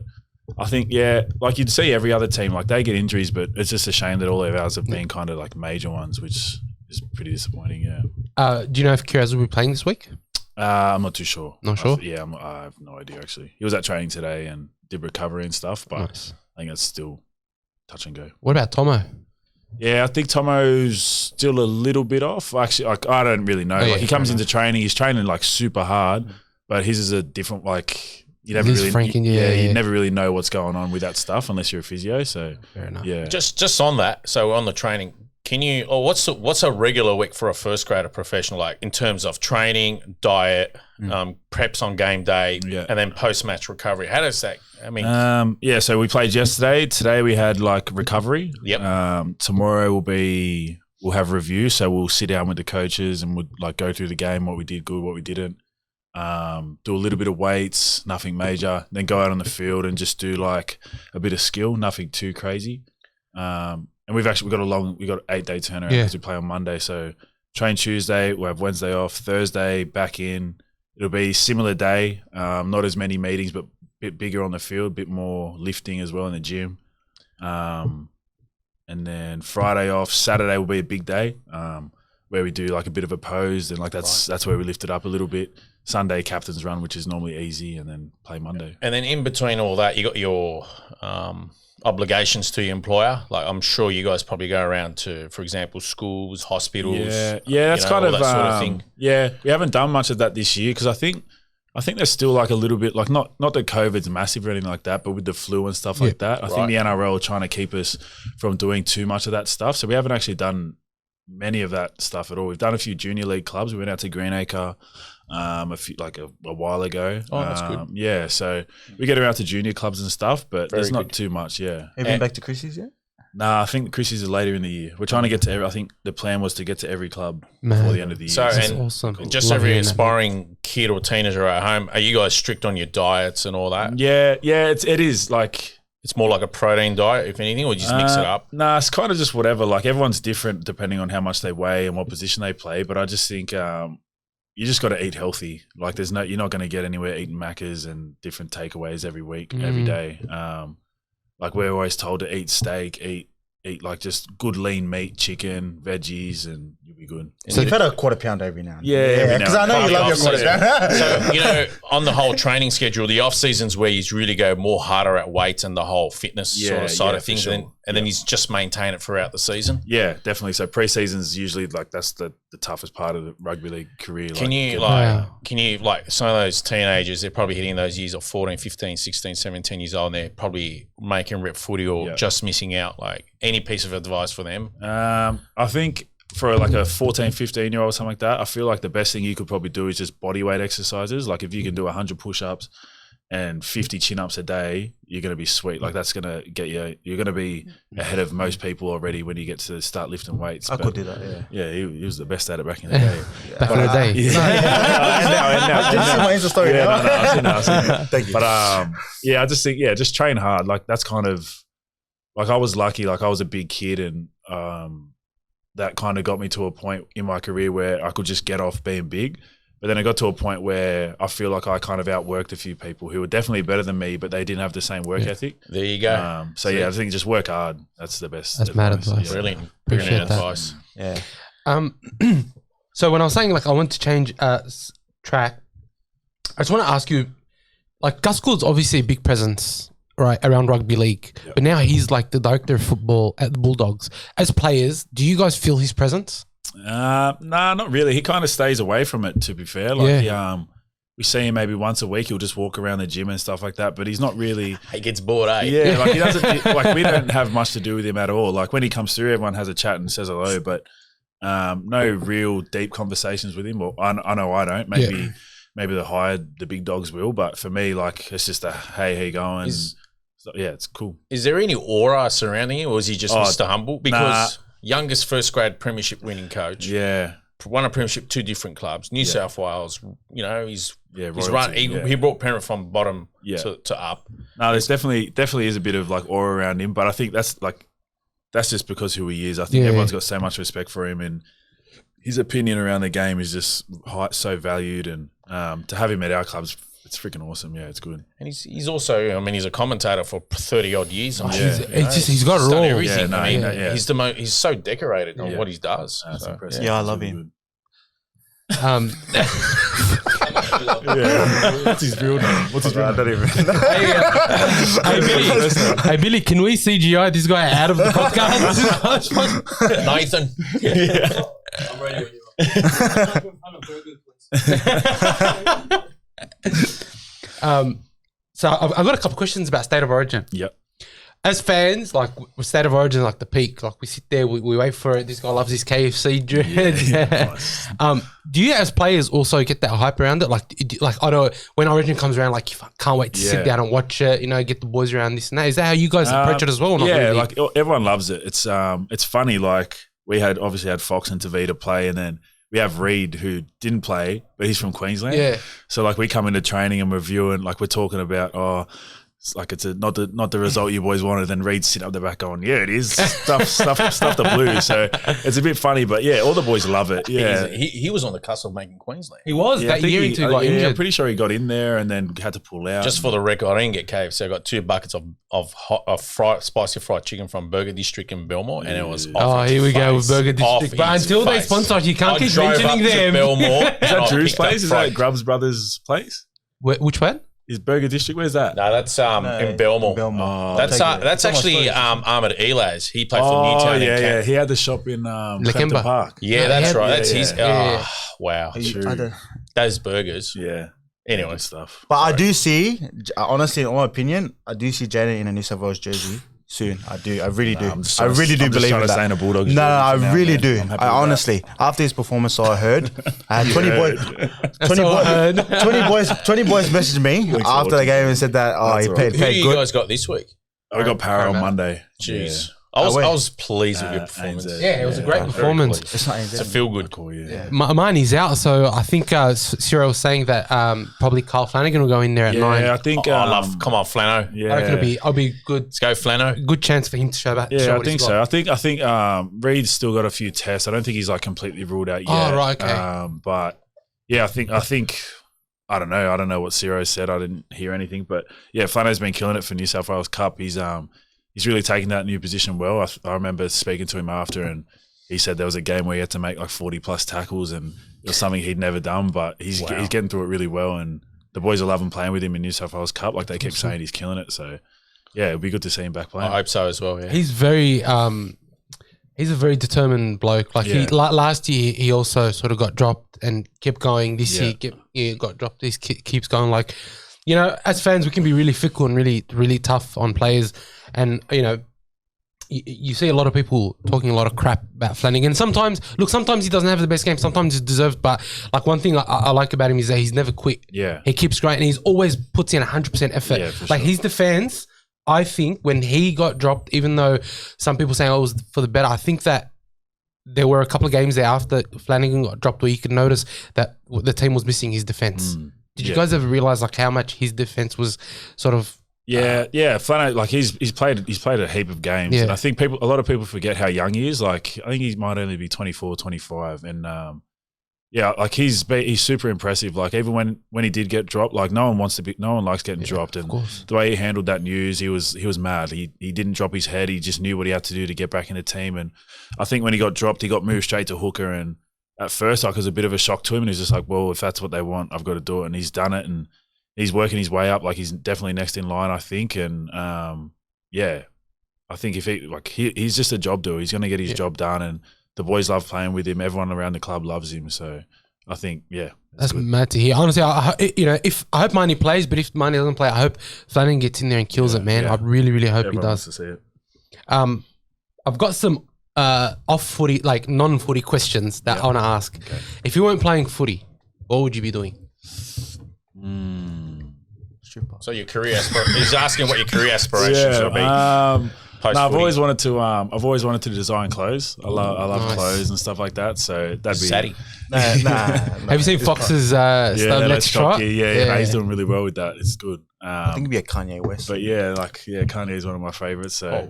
I think, yeah, like you'd see every other team, like they get injuries, but it's just a shame that all of ours have been kind of like major ones, which is pretty disappointing. Yeah. Do you know if Carraz will be playing this week? I'm not too sure. Not sure? I have no idea actually. He was at training today and did recovery and stuff, but Nice. I think it's still touch and go. What about Tomo? Yeah, I think Tomo's still a little bit off. Actually, like, I don't really know. Like he comes into training, he's training like super hard, but his is a different like you never really you never really know what's going on with that stuff unless you're a physio. So Fair enough. yeah, Just on that, so on the training, what's a regular week for a first grader professional like in terms of training, diet, preps on game day, and then post match recovery? How does that? I mean, so we played yesterday. Today we had like recovery. Yep. Tomorrow we'll have review. So we'll sit down with the coaches and we'll like go through the game, what we did good, what we didn't. Do a little bit of weights, nothing major. Then go out on the field and just do like a bit of skill, nothing too crazy. And we got 8-day turnaround because we play on Monday. So train Tuesday, we'll have Wednesday off, Thursday back in. It'll be similar day, not as many meetings, but a bit bigger on the field, a bit more lifting as well in the gym. And then Friday off, Saturday will be a big day where we do like a bit of a pose and like that's where we lift it up a little bit. Sunday captain's run, which is normally easy, and then play Monday. And then in between all that, you got your obligations to your employer. Like I'm sure you guys probably go around to, for example, schools, hospitals. Yeah, that's kind of that sort of thing. Yeah, we haven't done much of that this year because I think there's still like a little bit like not that COVID's massive or anything like that, but with the flu and stuff like that, I think the NRL are trying to keep us from doing too much of that stuff. So we haven't actually done many of that stuff at all. We've done a few junior league clubs. We went out to Greenacre a while ago. Oh, that's good. Yeah, so we get around to junior clubs and stuff, but there's not too much. Yeah. Have you been back to Chrissy's yet? Nah, I think Chrissy's is later in the year. We're trying to get to I think the plan was to get to every club before the end of the year. So, and awesome. just every aspiring kid or teenager at home, are you guys strict on your diets and all that? Yeah, it is like it's more like a protein diet, if anything, or you just mix it up? Nah, it's kind of just whatever. Like everyone's different depending on how much they weigh and what position they play. But I just think you just got to eat healthy. Like you're not going to get anywhere eating Maccas and different takeaways every week, every day. Like we're always told to eat steak, eat like just good lean meat, chicken, veggies, and you'll be good. So you've had a quarter pounder every now and then. Yeah, because I know you love your quarter pounder. So, on the whole training schedule, the off seasons where you really go more harder at weight and the whole fitness sort of side of things, sure. and then you just maintain it throughout the season. Yeah, definitely. So pre-season's usually like that's the toughest part of the rugby league career. Can you some of those teenagers, they're probably hitting those years of 14, 15, 16, 17 years old, and they're probably making rep footy or just missing out. Like any piece of advice for them? I think for like a 14, 15-year-old or something like that, I feel like the best thing you could probably do is just body weight exercises. Like if you can do 100 push-ups and 50 chin-ups a day, you're going to be sweet. Like that's going to get you, you're going to be ahead of most people already when you get to start lifting weights. I could do that, yeah. He was the best at it back in the day. Back in the day. And now. Did you see my Insta story now? I've seen that. Thank you. But I just think, just train hard. Like that's kind of, like I was lucky, like I was a big kid and that kind of got me to a point in my career where I could just get off being big. But then I got to a point where I feel like I kind of outworked a few people who were definitely better than me, but they didn't have the same work ethic. There you go. I think just work hard. That's the best. That's mad advice. Yeah. Brilliant. Appreciate Brilliant that. advice. Yeah. So when I was saying like I want to change track, I just want to ask you, like Gus Gould's obviously a big presence, right, around rugby league, but now he's like the director of football at the Bulldogs. As players, do you guys feel his presence? Nah, not really. He kind of stays away from it, to be fair. Like, we see him maybe once a week. He'll just walk around the gym and stuff like that, but he's not really. He gets bored, eh? Yeah, like he doesn't. Like we don't have much to do with him at all. Like when he comes through, everyone has a chat and says hello, but no real deep conversations with him. Well, I know I don't. Maybe the big dogs will, but for me, like it's just a hey, how you going? It's cool. Is there any aura surrounding him, or is he just Mr. Humble? Because youngest first grade premiership winning coach. Yeah. Won a premiership, 2 different clubs. New South Wales, he's royalty, he brought Penrith from bottom to up. No, there's definitely is a bit of like aura around him, but I think that's just because who he is. I think everyone's got so much respect for him, and his opinion around the game is just so valued, and to have him at our clubs, it's freaking awesome. Yeah, it's good. And he's also, I mean, he's a commentator for 30 odd years. He's got it done all. everything. Yeah, I mean, yeah. he's so decorated on what he does. That's So, impressive. Yeah, I love him. What's his real name? What's his real name? I don't even know. Hey Billy, can we CGI this guy out of the podcast? Nathan. I'm ready when you are. So I've got a couple questions about State of Origin. Yep. As fans, like with State of Origin, like the peak, like we sit there, we wait for it. This guy loves his KFC dreads. Nice. Do you as players also get that hype around it? Like I know when Origin comes around, like you can't wait to sit down and watch it. You know, get the boys around this and that. Is that how you guys approach it as well? Or not really? Like everyone loves it. It's funny. Like we obviously had Fox and Tavita play, and then we have Reed who didn't play, but he's from Queensland. Yeah. So like we come into training and reviewing, like we're talking about it's like it's not the result you boys wanted. Then Reed's sitting up the back going, yeah, it is stuff the Blues. So it's a bit funny, but yeah, all the boys love it. Yeah, He was on the cusp of making Queensland. He was that year until he got injured. I'm pretty sure he got in there and then had to pull out. Just for the record, I didn't get KFC. I got 2 buckets of spicy fried chicken from Burger District in Belmore, and it was off here we its go with face. Burger District. Off But its until they face. sponsor us, you can't I keep drove mentioning up to them. Belmore. Is that Drew's place? Is that Grubbs Brothers' place? Which one? Is Burger District? Where's that? No, that's in Belmore. Oh, That's actually Ahmed Elaz. He played for Newtown. yeah, and yeah. Kent. He had the shop in Lakemba Clemton Park. Yeah, that's Yeah, right. yeah, That's his. yeah. Wow. True. Those burgers. Yeah. Anyway, Good stuff. But I do see, honestly, in my opinion, I do see Jayden in a New South Wales jersey soon. I do. I really do. I really do believe in that. Stay in a Bulldogs No, jersey for now, I really man. do. I'm happy I with honestly, after his performance, I heard, I had 20 boys messaged me after the game and said that That's he all played who you good. guys got this week? that. I got Para on Monday. Jeez. Yeah. I was pleased with your performance. ANZ. Yeah, it was a great very performance. pleased. It's not It's a feel good. Cool, yeah. Mine is out, so I think Cyril was saying that probably Kyle Flanagan will go in there at 9. I think. I love. Come on, Flano. Yeah. I reckon it'll be good. Let's go, Flano. Good chance for him to show that. Yeah, show I what think he's so. got. I think Reed's still got a few tests. I don't think he's like completely ruled out yet. Oh, right, okay. But yeah, I think I don't know. I don't know what Ciro said. I didn't hear anything. But yeah, Flano's been killing it for New South Wales Cup. He's really taken that new position well. I remember speaking to him after, and he said there was a game where he had to make like 40 plus tackles, and it was something he'd never done. But he's getting through it really well, and the boys are loving playing with him in New South Wales Cup. Like they keep saying, he's killing it. So yeah, it'll be good to see him back playing. I hope so as well. Yeah. He's a very determined bloke. Like he last year, he also sort of got dropped and kept going. This year, got dropped. This keeps going. Like, you know, as fans, we can be really fickle and really, really tough on players. And, you know, you see a lot of people talking a lot of crap about Flanagan. Sometimes he doesn't have the best game. Sometimes he's deserved. But, like, one thing I like about him is that he's never quit. Yeah. He keeps growing and he's always puts in 100% effort. Yeah, for like, sure. his defense, I think, when he got dropped, even though some people saying it was for the better, I think that there were a couple of games there after Flanagan got dropped where you could notice that the team was missing his defense. Did you guys ever realize like how much his defense was sort of? Yeah, Flano, like he's played a heap of games, and I think a lot of people forget how young he is. Like I think he might only be 24, 25, and like he's super impressive. Like even when he did get dropped, like no one likes getting dropped, and the way he handled that news, he was mad. He didn't drop his head. He just knew what he had to do to get back in the team. And I think when he got dropped, he got moved straight to hooker. And at first, like it was a bit of a shock to him, and he's just like, well, if that's what they want, I've got to do it. And he's done it, and he's working his way up. Like he's definitely next in line, I think. And I think if he's just a job doer. He's going to get his job done, and the boys love playing with him. Everyone around the club loves him. So I think, that's mad to hear. Honestly, I hope Marnie plays, but if Marnie doesn't play, I hope Flanagan gets in there and kills it, man. I really, really hope everyone he wants does. to see it. I've got some off-footy, like non-footy questions that I want to ask. Okay. If you weren't playing footy, what would you be doing? So your career he's asking what your career aspirations would be. I've always wanted to design clothes. I love clothes and stuff like that. So that'd be Sadie. Nah. Have you seen Fox's stuff? Let's try. Yeah, he's doing really well with that. It's good. I think it'd be a Kanye West. But Kanye is one of my favorites. So, Oh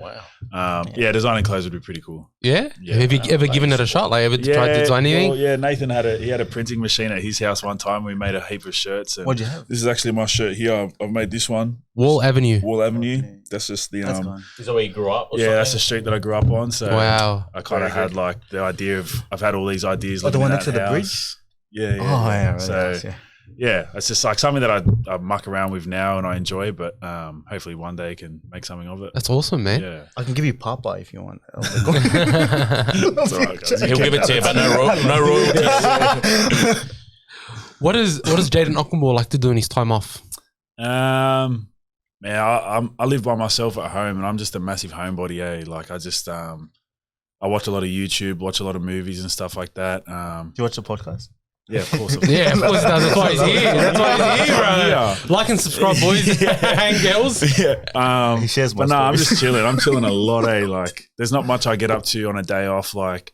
wow. designing clothes would be pretty cool. Yeah? Yeah, Have you ever given it a shot? Like, ever tried to design anything? Well, Nathan had a printing machine at his house one time. We made a heap of shirts. And What'd you have? this is actually my shirt here. I've made this one. Wall Avenue. Wall Avenue. That's just the That's fine. Is that where you grew up? Or that's the street that I grew up on. So Wow. I kind of had like the idea of I've had all these ideas. Oh, the living one in next to that the house. bridge? Yeah. Oh, yeah. Really So nice, yeah. it's just like something that I muck around with now and I enjoy, but hopefully one day can make something of it. That's awesome, man. Yeah. I can give you Papa if you want. That's all right, guys. He'll give it to you, but no royalties. What does Jayden Okunbur like to do in his time off? I live by myself at home and I'm just a massive homebody. Like I just I watch a lot of YouTube, watch a lot of movies and stuff like that. Do you watch the podcast? Yeah, of course. Yeah, of course it does. That's why he's here. That's why he's here, bro. Yeah. Like and subscribe, boys and girls. Yeah. He shares my But no, I'm stories. just chilling. I'm chilling a lot. Like there's not much I get up to on a day off. Like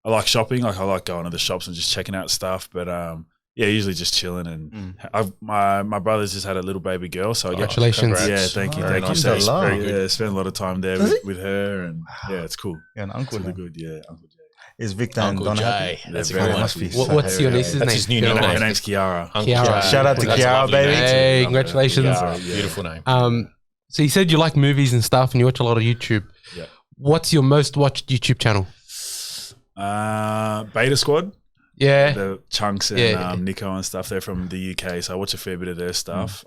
I like shopping. Like I like going to the shops and just checking out stuff. But usually just chilling. And my brother's just had a little baby girl. So I get Congratulations. Yeah, thank you. Very Thank you. nice. So That's very yeah, spend a lot of time there with her. And it's cool. You're an uncle It's now. really good. Yeah, Uncle Jay. Is Victor and Uncle Donna Jay. happy? That's a very good one. must be. What's your niece's name? That's his new If you don't nickname. Her mind. name's Kiara. Uncle Kiara. Jay. Shout out to That's a Kiara, lovely baby. name. Hey, congratulations. Kiara, Yeah. beautiful name. So you said you like movies and stuff and you watch a lot of YouTube. Yeah. What's your most watched YouTube channel? Beta Squad. Yeah. The Chunks and Yeah. Nico and stuff. They're from the UK, so I watch a fair bit of their stuff.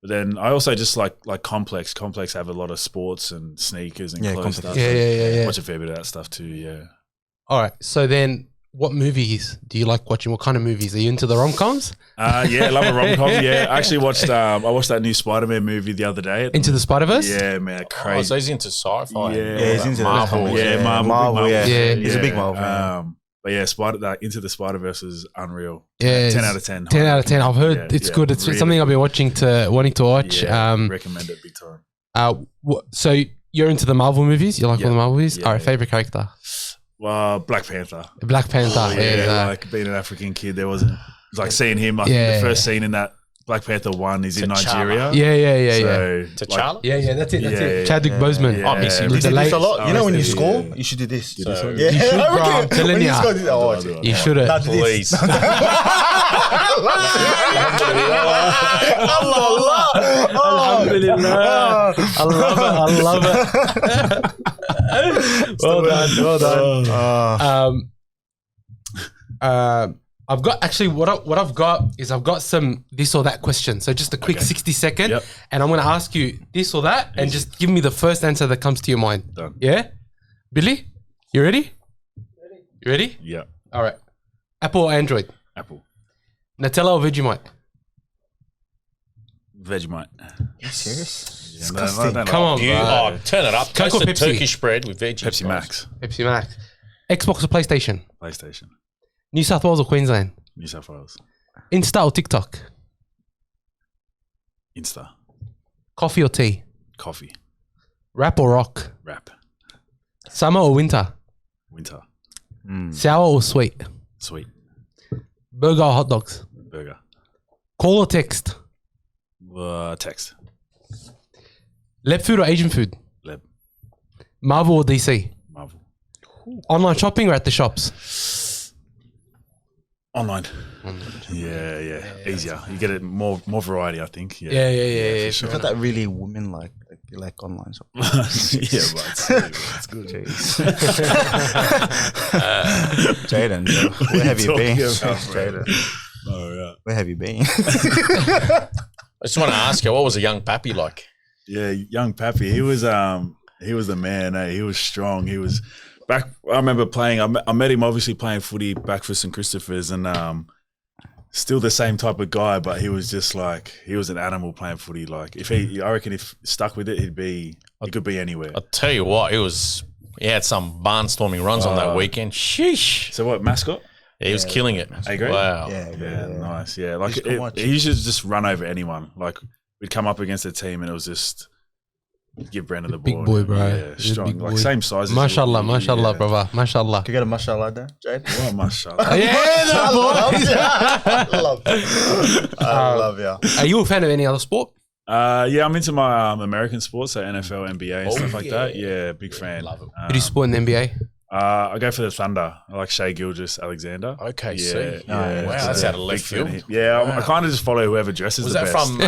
But then I also just like Complex. Complex have a lot of sports and sneakers and Yeah, clothes Complex. stuff. Yeah. Watch a fair bit of that stuff too. Yeah. All right. So then what movies do you like watching? What kind of movies? Are you into the rom-coms? I love a rom com. Yeah, I actually watched. I watched that new Spider-Man movie the other day. Into the Spider-Verse? Yeah, man, Oh, crazy. so he's into sci-fi. Yeah, he's into Marvel. those yeah, comics. Marvel. big Yeah. Yeah. He's a big Marvel fan. But yeah, Into the Spider-Verse is unreal. Yeah. 10 out of 10. 10 out of 10. I've heard Yeah, it's yeah, good. It's really something I've been wanting to watch. Yeah, recommend it big time. So you're into the Marvel movies? You like all the Marvel movies? Yeah. All right. Favorite character? Black Panther. Black Panther. Oh, yeah. like being an African kid, there wasn't. It was like seeing him. I Yeah. think the first scene in that Black Panther 1 is in T'Challa. Nigeria. Yeah. So, T'Challa? Yeah, that's it. That's Yeah, it. Chadwick Boseman. yeah. I miss him. You The do this late- a lot. You know when you Yeah. score, you should do this. Do this one. Yeah, You should, I bro. I'm reckon telling when ya. score, do this. Oh, I'll do it. You should have. Now do this. Please. Alhamdulillah. I love it. Well done. I've got actually what I've got is I've got some this or that question. So just a quick 60-second, Yep. and I'm going to ask you this or that, and just give me the first answer that comes to your mind. Done. Yeah, Billy, you ready? You ready? Yeah. All right. Apple or Android? Apple. Nutella or Vegemite? Vegemite. You serious? Yeah, Disgusting. Come on, You, bro. turn it up. Coke or Toasted Pepsi? Turkish bread with veggies. Pepsi guys. Max. Pepsi Max. Xbox or PlayStation? PlayStation. New South Wales or Queensland? New South Wales. Insta or TikTok? Insta. Coffee or tea? Coffee. Rap or rock? Rap. Summer or winter? Winter. Sour or sweet? Sweet. Burger or hot dogs? Burger. Call or text? Text. Lab food or Asian food? Lab. Marvel or DC? Marvel. Online shopping or at the shops? Online. Yeah. Easier. You get it more variety, I think. Yeah. for sure. It's not that really women like online shopping. Yeah, but it's good. Jayden, where have you been? Talking about, Jayden, Oh yeah. where have you been? I just want to ask you, what was a young pappy like? Yeah, young Pappy. He was the man. He was strong. He was back. I remember playing. I met him obviously playing footy back for St Christopher's, and still the same type of guy. But he was just like he was an animal playing footy. Like I reckon if stuck with it, he could be anywhere. I'll tell you what, he had some barnstorming runs on that weekend. Sheesh. So what mascot? He was killing it. A grade? Wow. Yeah, nice. Yeah, like Just go watch. he used to just run over anyone. Like we'd come up against a team, and it was just give Brandon the ball. Big boy, bro. Yeah, He's a strong. big Like boy. same size. as you. Mashallah, Yeah. brother. Mashallah. Can you get a mashallah there, Jayden? What mashallah? Yeah, the boys. I love you. Are you a fan of any other sport? Yeah, I'm into my American sports, so NFL, NBA, and stuff like that. Yeah, big fan. Love it. Who do you support in the NBA? I go for the Thunder. I like Shea Gilgeous-Alexander. Okay, Yeah, see. yeah. Wow, that's out of left field. Yeah, I kind of just follow whoever dresses Was the that best. from?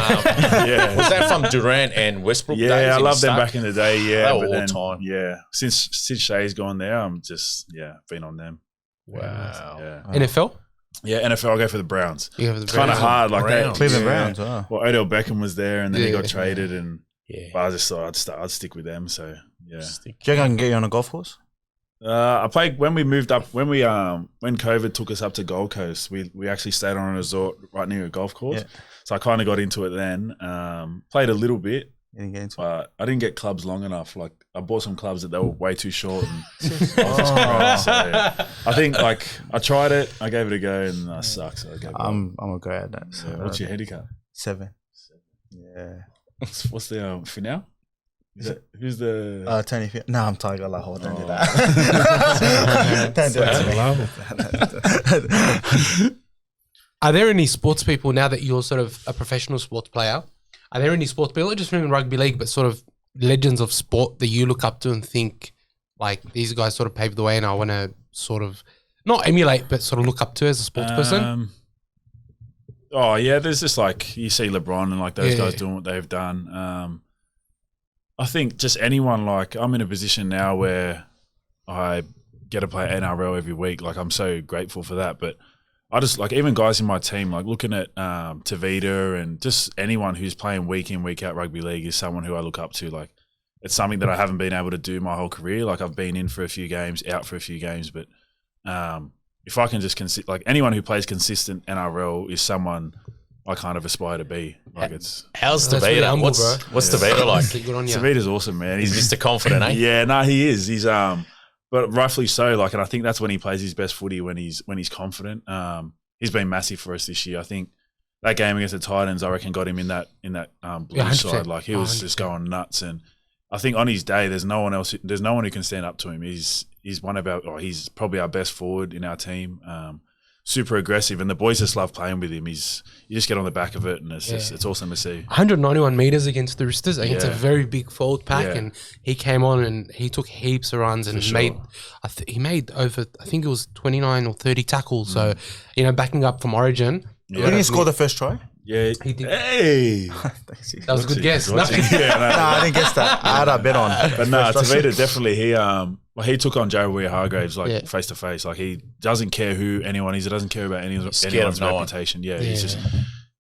Yeah. Was that from Durant and Westbrook? Yeah, days I in love them Stark? back in the day. Yeah, They were but then, all time. yeah, since Shea's gone there, I'm just been on them. Wow. Yeah, NFL? yeah. NFL, I go for the Browns. You go for the It's kind of Browns. hard, like Browns. that. Cleveland yeah. Browns. Wow. Well, Odell Beckham was there, and then he Yeah. got traded, and Yeah. but I just thought I'd stick with them. So yeah. Do you think I can get you on a golf course? I played when we moved up when COVID took us up to Gold Coast. We actually stayed on a resort right near a golf course, Yeah. so I kind of got into it then. Played a little bit, You didn't get into it. but I didn't get clubs long enough. Like I bought some clubs that they were way too short, and I was just crying. So I think like I tried it, I gave it a go, and I sucked. So I gave it up. I'm a great at that. So What's your handicap? 7. Yeah. What's the for now? Who's the? Tony. No, I'm Tiger. Like, hold on, don't do that. Don't do that. Are there any sports people now that you're sort of a professional sports player? Are there any sports people, not just from rugby league, but sort of legends of sport that you look up to and think like these guys sort of paved the way, and I want to sort of not emulate, but sort of look up to as a sports person? Oh yeah, there's just like you see LeBron and like those Yeah. guys doing what they've done. I think just anyone, like I'm in a position now where I get to play NRL every week. Like I'm so grateful for that. But I just like even guys in my team, like looking at Tavita and just anyone who's playing week in, week out rugby league is someone who I look up to. Like it's something that I haven't been able to do my whole career. Like I've been in for a few games, out for a few games, but if I can just like anyone who plays consistent NRL is someone I kind of aspire to be. Like it's How's That's really Tavita? humble, What's bro. Tavita like? Good on you. Tavita's awesome, man. He's Mr. Confident, eh? Yeah, no, he is. He's but rightfully so. Like, and I think that's when he plays his best footy when he's confident. He's been massive for us this year. I think that game against the Titans, I reckon, got him in that blue 100%. side. Like he was just going nuts, and I think on his day, there's no one else. There's no one who can stand up to him. He's one of our. He's probably our best forward in our team. Super aggressive, and the boys just love playing with him. You just get on the back of it, and it's awesome to see. 191 meters against the Roosters against a Yeah. very big forward pack, Yeah. and he came on and he took heaps of runs and For made. sure. He made over, I think it was 29 or 30 tackles. So, backing up from Origin. Yeah. Didn't he score the first try? Yeah, He did. Hey, Thanks. That was a good guess. What's he- yeah, no. No, I didn't guess that. I had a bet on. But no, First try. Tavita definitely he took on Joey Hargraves Yeah. face to face. Like he doesn't care who anyone is. He doesn't care about anyone's Scared of no one. reputation. Yeah, Yeah.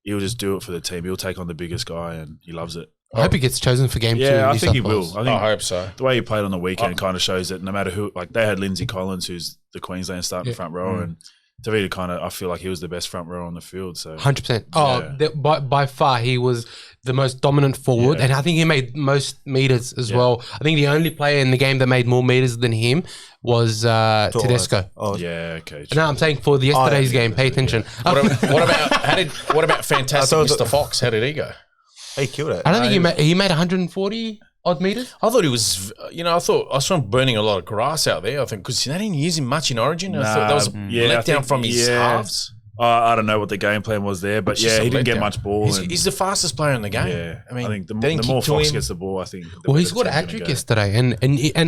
he'll just do it for the team. He'll take on the biggest guy, and he loves it. I hope he gets chosen for game 2. Yeah, I New think he South will. Wales. I I think hope so. the way he played on the weekend kind of shows that no matter who, like they had Lindsay Collins, who's the Queensland starting Yeah. front row, and Tavita kind of, I feel like he was the best front row on the field. So 100%. Oh, Yeah. by far, he was the most dominant forward, Yeah. and I think he made most meters as well. I think the only player in the game that made more meters than him was Tedesco. Oh, yeah, okay. No, I'm saying for yesterday's game. Pay attention. What about fantastic I thought Mr. Fox? How did he go? he killed it. I don't think he made 140 odd meters. I thought he was, I saw him burning a lot of grass out there. I think because they didn't use him much in Origin. I thought that was a I letdown think- from his halves. I don't know what the game plan was there, but It's just yeah, a he didn't get letdown. much ball. and- He's the fastest player in the game. Yeah, I mean, I think the they didn't more kick to Fox him. gets the ball, I think. the Well, better he's got the a team's hat trick gonna go. yesterday, and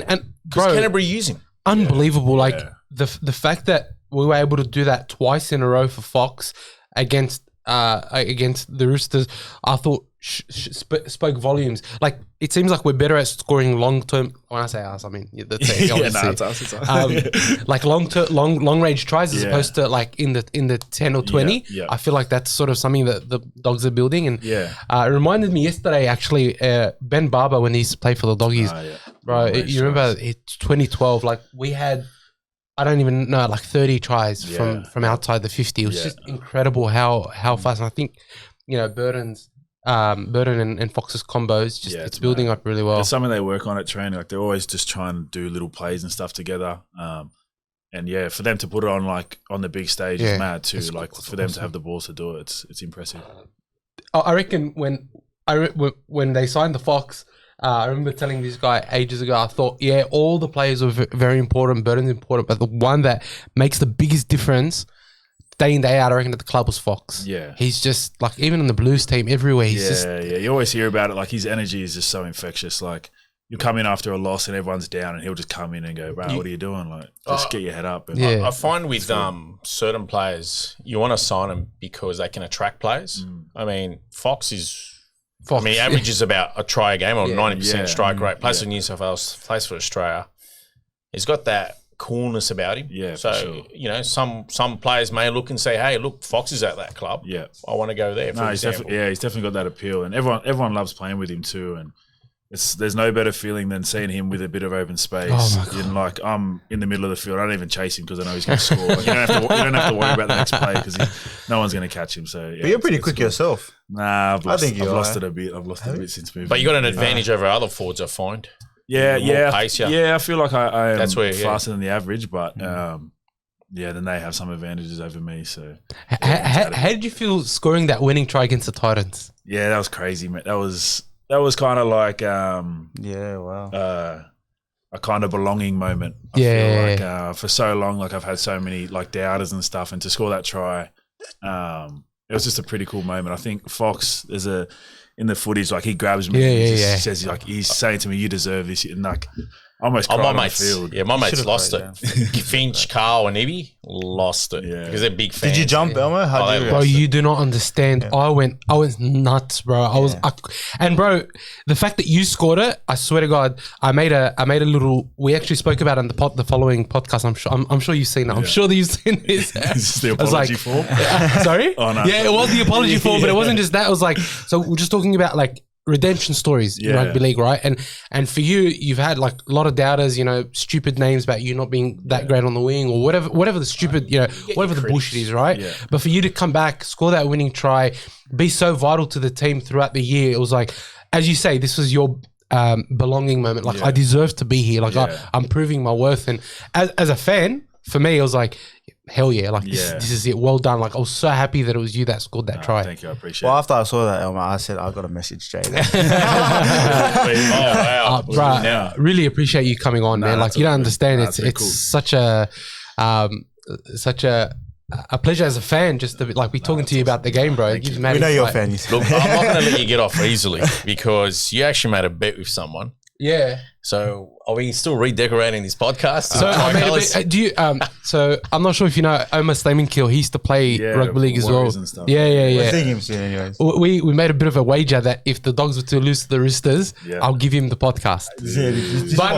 Because bro, Canterbury use him. unbelievable. Like Yeah. the fact that we were able to do that twice in a row for Fox against the Roosters, I thought spoke volumes. Like it seems like we're better at scoring long term. When I say us, I mean the team. Yeah, obviously. no, it's us. It's us. Like long range tries as Yeah. opposed to like in the 10 or 20. Yeah. I feel like that's sort of something that the Dogs are building. And Yeah. it reminded me yesterday actually, Ben Barber when he used to play for the Doggies. Yeah. Bro, Long range you remember tries. it's 2012. Like we had, I don't even know, like 30 tries Yeah. from outside the 50. It was Yeah. just incredible how fast. And I think, Burton and Fox's combos just Yeah, it's it's building up really well. It's something they work on at training. Like they're always just trying to do little plays and stuff together. And yeah, for them to put it on like on the big stage Yeah, is mad too. it's Like for them to have the balls to do it, it's impressive. I reckon when they signed the Fox, I remember telling this guy ages ago, I thought, yeah, all the players are very important. Burton's important, but the one that makes the biggest difference day in, day out, I reckon at the club was Fox. Yeah. He's just like, even in the Blues team, everywhere. He's Yeah, just, yeah. You always hear about it. Like his energy is just so infectious. Like you come in after a loss and everyone's down, and he'll just come in and go, "Bro, what are you doing? Like, just get your head up." And Yeah. I find with certain players, you want to sign them because they can attract players. I mean, Fox. I mean, averages about a try a game or 90% strike rate. Plays for New South Wales, plays for Australia. He's got that coolness about him. Yeah, so for sure. you know, some players may look and say, "Hey, look, Fox is at that club. Yeah, I want to go there." For he's example. definitely got that appeal, and everyone loves playing with him too. And there's no better feeling than seeing him with a bit of open space. Oh my God. And like I'm in the middle of the field, I don't even chase him because I know he's going to score. You don't have to worry about the next play because no one's going to catch him. So, yeah, But you're pretty quick cool. yourself. Nah, I've think you lost are. it a bit. I've lost it a bit since moving. But you got an advantage over other forwards, I find. Yeah, more pace, I feel like I am That's where, faster than the average, but then they have some advantages over me. So how did you feel scoring that winning try against the Titans? yeah, that was crazy, man. That was kind of like Yeah, wow. a kind of belonging moment. I Yeah. feel like for so long, like I've had so many like doubters and stuff, and to score that try, it was just a pretty cool moment. I think Fox, in the footage, like he grabs me, and he says like he's saying to me, "You deserve this," and like I almost cried my on the mates, field. my mates Should've lost cried, it. Finch, Carl, and Ibby lost it Yeah. because they're big fans. Did you jump, Elmo? How Oh, did you they Bro, lost you do not understand. I went nuts, bro. And bro, the fact that you scored it, I swear to God, I made a little. We actually spoke about it in the following podcast. I'm sure you've seen it. I'm sure that you've seen this. This is the I was like- apology form. Sorry? Oh, no. Yeah, it was the apology form, but it wasn't just that. It was like, so we're just talking about like redemption stories in Yeah. rugby league, right? And for you, you've had like a lot of doubters, stupid names about you not being that great on the wing or whatever the stupid, whatever the bullshit is, right? Yeah. But for you to come back, score that winning try, be so vital to the team throughout the year, it was like, as you say, this was your belonging moment. Like I deserve to be here. Like I'm proving my worth. And as a fan, for me, it was like, hell yeah, like this is it. Well done. Like I was so happy that it was you that scored that try. Thank you, I appreciate Well, it. after I saw that, Elmo, I said, I got to message Jayden. Oh wow! Bro, really appreciate you coming on, man. Like that's you don't all good. understand. Nah, It's it's been such a pleasure as a fan just to be talking to you about the game, bro. It gives mad We know you're a insight. fan. You said. Look, I'm not going to let you get off easily because you actually made a bet with someone. Yeah. So are we still redecorating this podcast? So I made a bit. Do you? So I'm not sure if you know Omar Kill. He used to play Yeah, rugby league as well. Warriors and stuff. Yeah. We're seeing him soon, anyways. We made a bit of a wager that if the Dogs were to lose to the Roosters, I'll give him the podcast.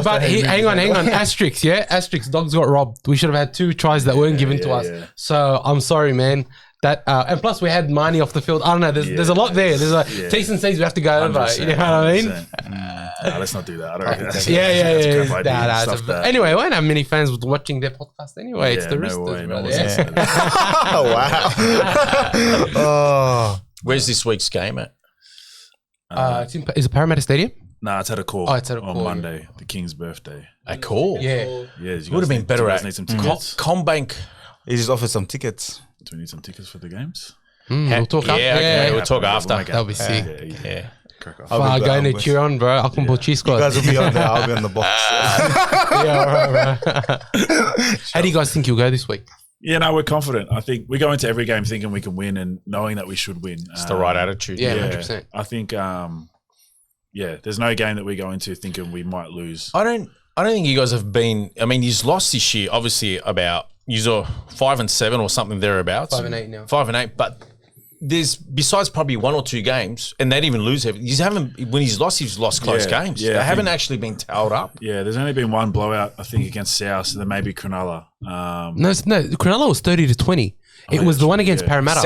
But hang on, asterisk, asterisk. Dogs got robbed. We should have had 2 tries that weren't given to us. yeah. So I'm sorry, man. That and plus we had Marnie off the field. I don't know. There's a lot there. There's a T's and C's we have to go over. You know what I mean? No, let's not do that. I don't reckon that's Yeah. that's a crap idea. Stuff that. Anyway, we don't have many fans watching their podcast anyway. It's Yeah, the no Roosters, way, no brother. one's Yeah. listening. Oh, wow. Oh. Where's this week's game at? Is it Parramatta Stadium? Nah, it's at a call. Oh, it's at a on call, Monday, the King's birthday. A call. Yeah. Yeah, Would have been better at Need some tickets. Combank. He just offered some tickets. Do we need some tickets for the games? We'll talk after. Okay, we'll talk We'll after. make it That'll be happen. sick. Yeah. Crack off. I'll be Going to back. cheer on, bro. Okunbur Cheese You Squad. guys will be on there. I'll be on the box. Yeah, right. How do you guys think you'll go this week? Yeah, no, we're confident. I think we go into every game thinking we can win and knowing that we should win. It's the right attitude. Yeah, 100%. I think, there's no game that we go into thinking we might lose. I don't think you guys have been. I mean, you've lost this year, obviously about you're 5 and 7 or something thereabouts. 5 and 8 now. 5 and 8, but there's besides probably 1 or 2 games, and they didn't even lose. You haven't when he's lost close Yeah, games. yeah, They I haven't think- actually been tailed up. Yeah, there's only been one blowout, I think, against South, and then maybe Cronulla. No, Cronulla was 30-20. It was the one against Parramatta.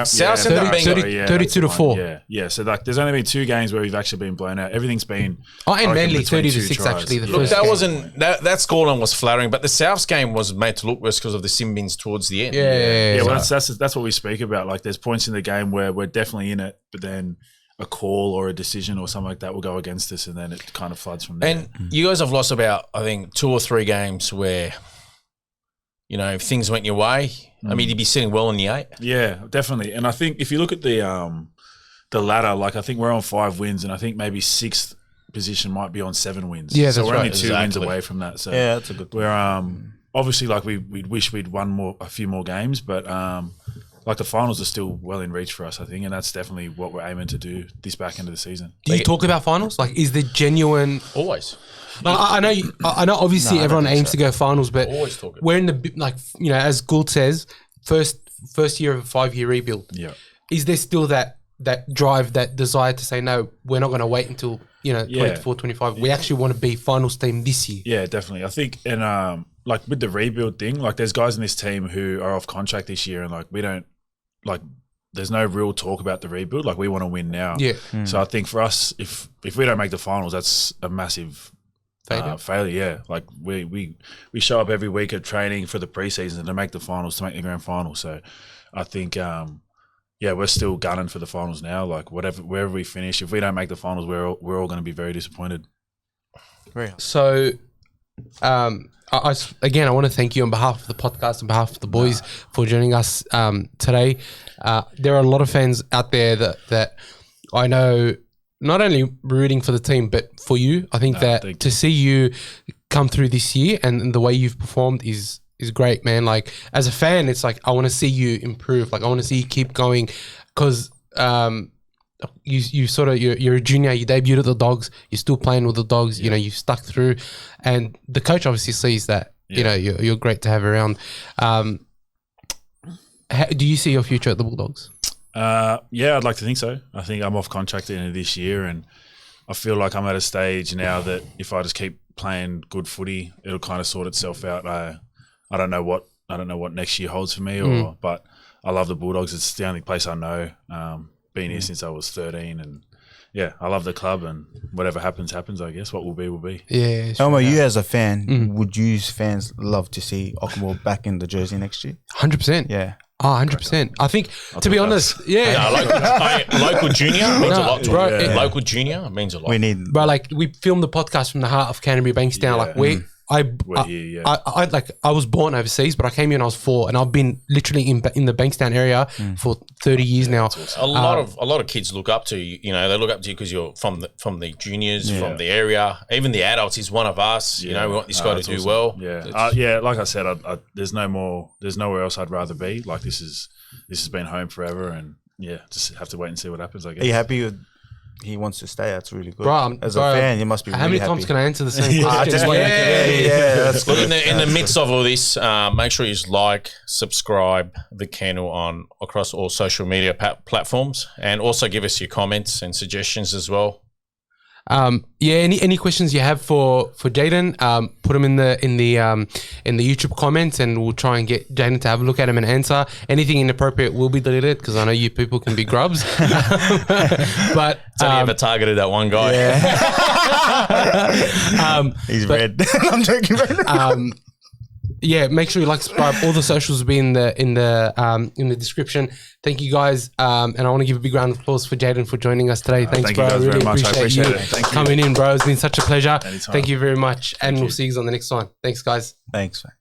South ended up being 32 to 4. Yeah. So like, there's only been 2 games where we've actually been blown out. Everything's been. Oh, I and reckon, Manly between 2 30-6 tries. actually. The Yeah. Look, first that game. wasn't that scoreline was flattering, but the South's game was made to look worse because of the sin bins towards the end. Yeah, well, that's what we speak about. Like, there's points in the game where we're definitely in it, but then a call or a decision or something like that will go against us, and then it kind of floods from there. And you guys have lost about, I think, 2 or 3 games where, if things went your way, I mean, you'd be sitting well in the 8. Yeah, definitely. And I think if you look at the ladder, like I think we're on 5 wins, and I think maybe 6th position might be on 7 wins. Yeah, so that's we're only right. 2 wins Exactly. away from that. So Yeah, that's a good we're obviously, like we wish we'd won a few more games, but like the finals are still well in reach for us, I think, and that's definitely what we're aiming to do this back end of the season. Do you talk about finals? Like, is there genuine? Always. I know. Obviously, everyone aims to go finals, but Always talk about we're in the as Gould says, first year of a 5-year rebuild. Yeah. Is there still that drive, that desire to say no? We're not going to wait until 24, 25. We actually want to be finals team this year. Yeah, definitely. I think, and like with the rebuild thing, like there's guys in this team who are off contract this year, and like we don't like. There's no real talk about the rebuild. Like we want to win now. Yeah. So I think for us, if we don't make the finals, that's a massive failure. Yeah. Like we show up every week at training for the preseason to make the finals, to make the grand final. So I think we're still gunning for the finals now. Like wherever we finish, if we don't make the finals, we're all going to be very disappointed. So, I want to thank you on behalf of the podcast, on behalf of the boys, for joining us today. There are a lot of fans out there that I know not only rooting for the team, but for you. I think that to see you come through this year and the way you've performed is great, man. Like, as a fan, it's like, I want to see you improve. Like, I want to see you keep going, because you're a junior, you debuted at the Dogs, you're still playing with the Dogs, you've stuck through, and the coach obviously sees that, you're great to have around. Do you see your future at the Bulldogs? Yeah, I'd like to think so. I think I'm off contract at the end of this year, and I feel like I'm at a stage now that if I just keep playing good footy, it'll kind of sort itself out. I don't know what next year holds for me, but I love the Bulldogs. It's the only place I know. Been here since I was 13, and yeah, I love the club, and whatever happens, I guess. What will be, will be. Yeah. Elmo, you as a fan, would you fans love to see Okunbur back in the jersey next year? 100%. Yeah. Oh, 100%. I think, to be honest, local junior means a lot to bro, me. Local junior means a lot. We need, bro, like, we filmed the podcast from the heart of Canterbury Bankstown. Yeah. Like, I was born overseas, but I came here when I was 4, and I've been literally in the Bankstown area for 30 years now. Awesome. A lot of kids look up to you. They look up to you because you're from the juniors, from the area. Even the adults, he's one of us. We want this guy to do well. Yeah, like I said, there's nowhere else I'd rather be. Like this has been home forever, and just have to wait and see what happens, I guess. Are you happy with? He wants to stay. That's really good. Bro, as a fan, you must be. How really many times happy. can I answer the same question? That's Look, good. in the midst of all this, make sure you like, subscribe the Kennel across all social media platforms, and also give us your comments and suggestions as well. Any questions you have for Jayden, put them in the YouTube comments, and we'll try and get Jayden to have a look at them and answer. Anything inappropriate will be deleted, because I know you people can be grubs. But it's only ever targeted that one guy. He's red. I'm joking. Make sure you like, subscribe. All the socials will be in the description. Thank you guys, and I want to give a big round of applause for Jayden for joining us today. Thanks, thank bro. you guys I really very much. I appreciate you it. Thank you. coming in, bro. It's been such a pleasure. Anytime. Thank you very much, and we'll see you on the next one. Thanks, guys. Thanks. Man.